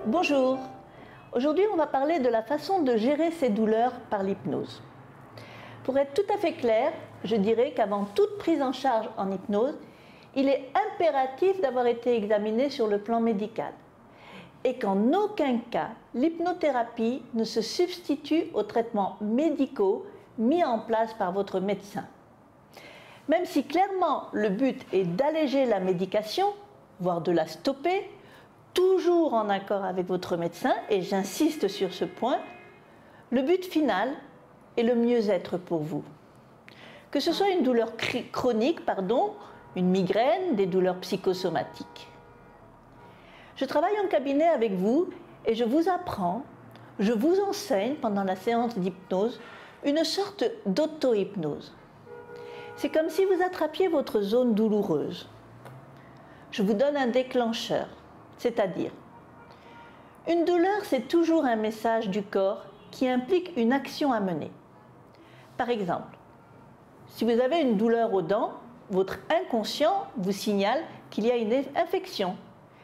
Bonjour, aujourd'hui on va parler de la façon de gérer ces douleurs par l'hypnose. Pour être tout à fait clair, je dirais qu'avant toute prise en charge en hypnose, il est impératif d'avoir été examiné sur le plan médical et qu'en aucun cas l'hypnothérapie ne se substitue aux traitements médicaux mis en place par votre médecin. Même si clairement le but est d'alléger la médication, voire de la stopper, toujours en accord avec votre médecin, et j'insiste sur ce point, le but final est le mieux-être pour vous. Que ce soit une douleur chronique, une migraine, des douleurs psychosomatiques. Je travaille en cabinet avec vous et je vous apprends, je vous enseigne pendant la séance d'hypnose une sorte d'auto-hypnose. C'est comme si vous attrapiez votre zone douloureuse. Je vous donne un déclencheur. C'est-à-dire, une douleur, c'est toujours un message du corps qui implique une action à mener. Par exemple, si vous avez une douleur aux dents, votre inconscient vous signale qu'il y a une infection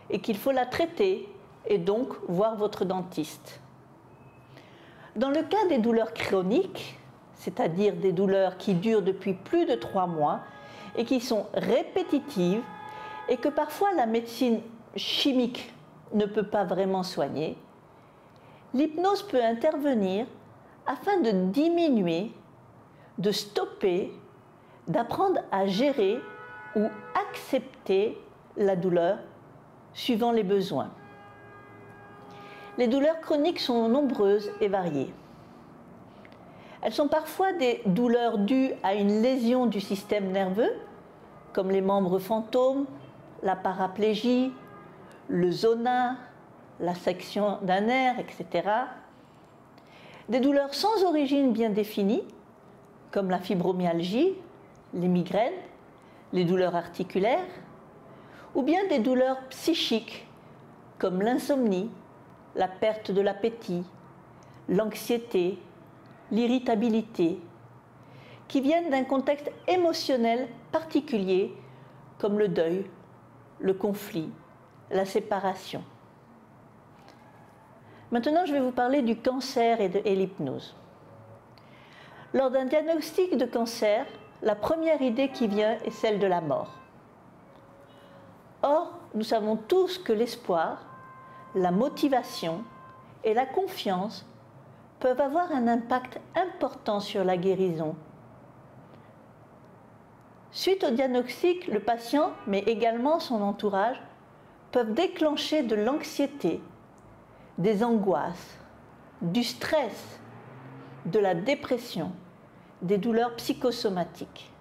et qu'il faut la traiter et donc voir votre dentiste. Dans le cas des douleurs chroniques, c'est-à-dire des douleurs qui durent depuis plus de 3 mois et qui sont répétitives et que parfois la médecine chimique ne peut pas vraiment soigner, l'hypnose peut intervenir afin de diminuer, de stopper, d'apprendre à gérer ou accepter la douleur suivant les besoins. Les douleurs chroniques sont nombreuses et variées. Elles sont parfois des douleurs dues à une lésion du système nerveux, comme les membres fantômes, la paraplégie, le zona, la section d'un nerf, etc. Des douleurs sans origine bien définie, comme la fibromyalgie, les migraines, les douleurs articulaires, ou bien des douleurs psychiques, comme l'insomnie, la perte de l'appétit, l'anxiété, l'irritabilité, qui viennent d'un contexte émotionnel particulier, comme le deuil, le conflit, la séparation. Maintenant, je vais vous parler du cancer et l'hypnose. Lors d'un diagnostic de cancer, la première idée qui vient est celle de la mort. Or, nous savons tous que l'espoir, la motivation et la confiance peuvent avoir un impact important sur la guérison. Suite au diagnostic, le patient, mais également son entourage, peuvent déclencher de l'anxiété, des angoisses, du stress, de la dépression, des douleurs psychosomatiques.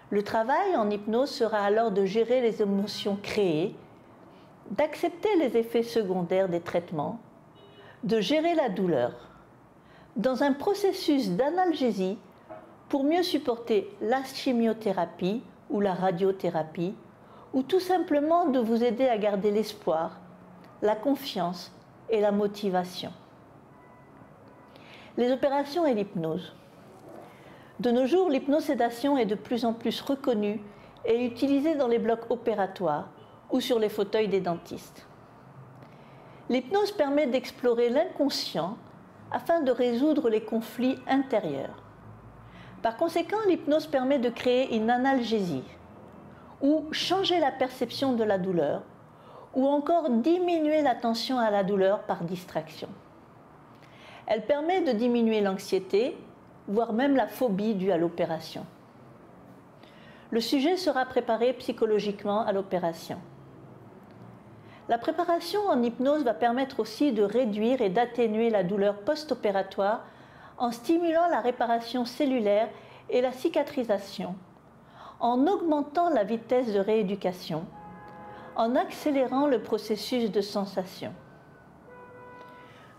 Le travail en hypnose sera alors de gérer les émotions créées, d'accepter les effets secondaires des traitements, de gérer la douleur, dans un processus d'analgésie pour mieux supporter la chimiothérapie ou la radiothérapie, ou tout simplement de vous aider à garder l'espoir, la confiance et la motivation. Les opérations et l'hypnose. De nos jours, l'hypnosédation est de plus en plus reconnue et utilisée dans les blocs opératoires ou sur les fauteuils des dentistes. L'hypnose permet d'explorer l'inconscient afin de résoudre les conflits intérieurs. Par conséquent, l'hypnose permet de créer une analgésie, ou changer la perception de la douleur, ou encore diminuer l'attention à la douleur par distraction. Elle permet de diminuer l'anxiété, voire même la phobie due à l'opération. Le sujet sera préparé psychologiquement à l'opération. La préparation en hypnose va permettre aussi de réduire et d'atténuer la douleur post-opératoire en stimulant la réparation cellulaire et la cicatrisation, en augmentant la vitesse de rééducation, en accélérant le processus de sensation.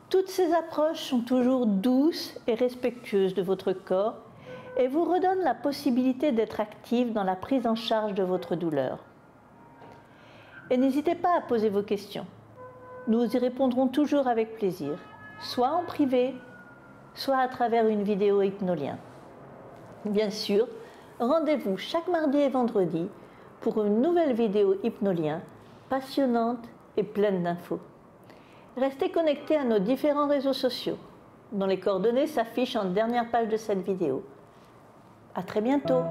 Toutes ces approches sont toujours douces et respectueuses de votre corps et vous redonnent la possibilité d'être active dans la prise en charge de votre douleur. Et n'hésitez pas à poser vos questions. Nous y répondrons toujours avec plaisir, soit en privé, soit à travers une vidéo Hypnolien. Bien sûr, rendez-vous chaque mardi et vendredi pour une nouvelle vidéo Hypnolien passionnante et pleine d'infos. Restez connectés à nos différents réseaux sociaux, dont les coordonnées s'affichent en dernière page de cette vidéo. À très bientôt!